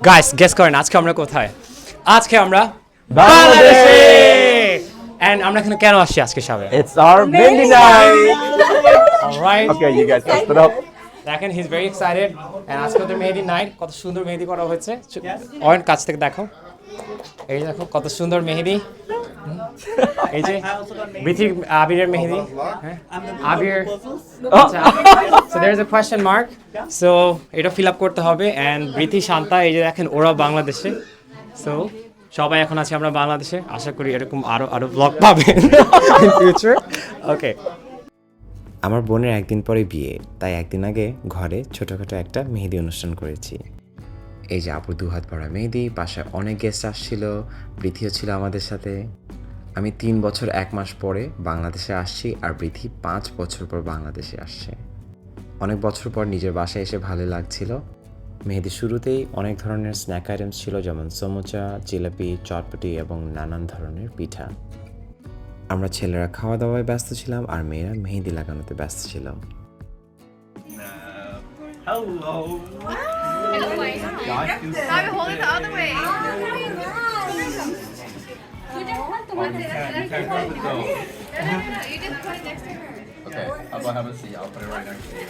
Guys guess করেন আজকে আমরা কোথায়? আজকে আমরা বাংলাদেশে! এন্ড আমরা এখানে কেন আসছি আজকে সবে? It's our Mehndi night. Alright Okay, you guys messed it up. দেখেন he is very excited and আজকে ওদের মেহেদি নাইট, কত সুন্দর মেহেদি করা হয়েছে। অয়ন কাছ থেকে দেখো, এই দেখো কত সুন্দর মেহেদি। এই যে বৃথির আবিরের মেহেদি, হ্যাঁ Abir. So there is a question mark, so এটা ফিল আপ করতে হবে। এন্ড বৃথি শান্তা, এই যে দেখেন ওরা বাংলাদেশে। সো সবাই এখন আছে আমরা বাংলাদেশে, আশা করি এরকম আরো ব্লগ পাবেন ইন ফিউচার। ওকে, আমার বোনের একদিন পরে বিয়ে, তাই একদিন আগে ঘরে ছোটোখাটো একটা মেহেদি অনুষ্ঠান করেছি। এই যে আপুর 2 হাত ভরা মেহেদি, বাসায় অনেক গেস্ট আসছিল, বৃথিও ছিল আমাদের সাথে। আমি 3 বছর 1 মাস পরে বাংলাদেশে আসছি, আর বৃথি 5 বছর পর বাংলাদেশে আসছে। অনেক বছর পর নিজের বাসায় এসে ভালো লাগছিল। মেহেদির শুরুতেই অনেক ধরনের স্ন্যাক আইটেমস ছিল, যেমন সমোচা, জিলাপি, চটপটি এবং নানান ধরনের পিঠা। আমরা ছেলেরা খাওয়া দাওয়ায় ব্যস্ত ছিলাম, আর মেয়েরা মেহেদি লাগানোতে ব্যস্ত ছিল। Hello. Other way. Bobby, hold it the other way. You can hold it though. No, you just put it next to her. Okay, how about have a seat? I'll put it right next to you.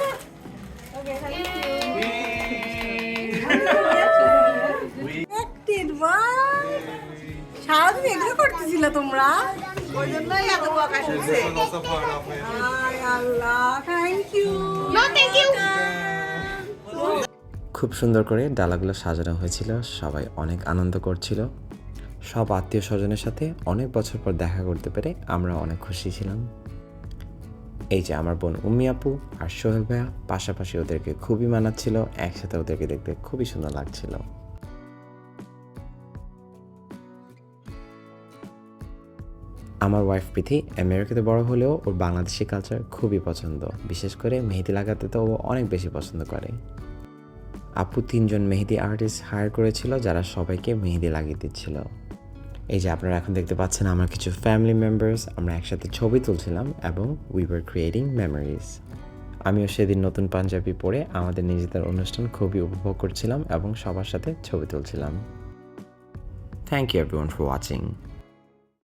Connected, wow! সারাদিন এগুলো করতেছিলে তোমরা, ওই জন্যই এত বকা শুনছে। This was also part of it. আয় আল্লাহ, thank you. No, thank you. খুব সুন্দর করে ডালাগুলো সাজানো হয়েছিল, সবাই অনেক আনন্দ করছিল। সব আত্মীয় স্বজনের সাথে অনেক বছর পর দেখা করতে পেরে আমরা অনেক খুশি ছিলাম। এই যে আমার বোন উম্মি আপু আর সোহেল ভাইয়া পাশাপাশি, ওদেরকে খুবই মানাচ্ছিল, একসাথে ওদেরকে দেখতে খুবই সুন্দর লাগছিল। আমার ওয়াইফ প্রীতি আমেরিকাতে বড় হলেও ওর বাংলাদেশি কালচার খুবই পছন্দ, বিশেষ করে মেহেদি লাগাতে তো ও অনেক বেশি পছন্দ করে। আপু 3 জন মেহেদি আর্টিস্ট হায়ার করেছিল, যারা সবাইকে মেহেদি লাগিয়ে দিচ্ছিল। এই যে আপনারা এখন দেখতে পাচ্ছেন আমার কিছু ফ্যামিলি মেম্বার্স, আমরা একসাথে ছবি তুলছিলাম এবং উই ওয়ার ক্রিয়েটিং মেমোরিজ। আমিও সেদিন নতুন পাঞ্জাবি পরে আমাদের নিজেদের অনুষ্ঠান খুবই উপভোগ করছিলাম এবং সবার সাথে ছবি তুলছিলাম। Thank you everyone for watching.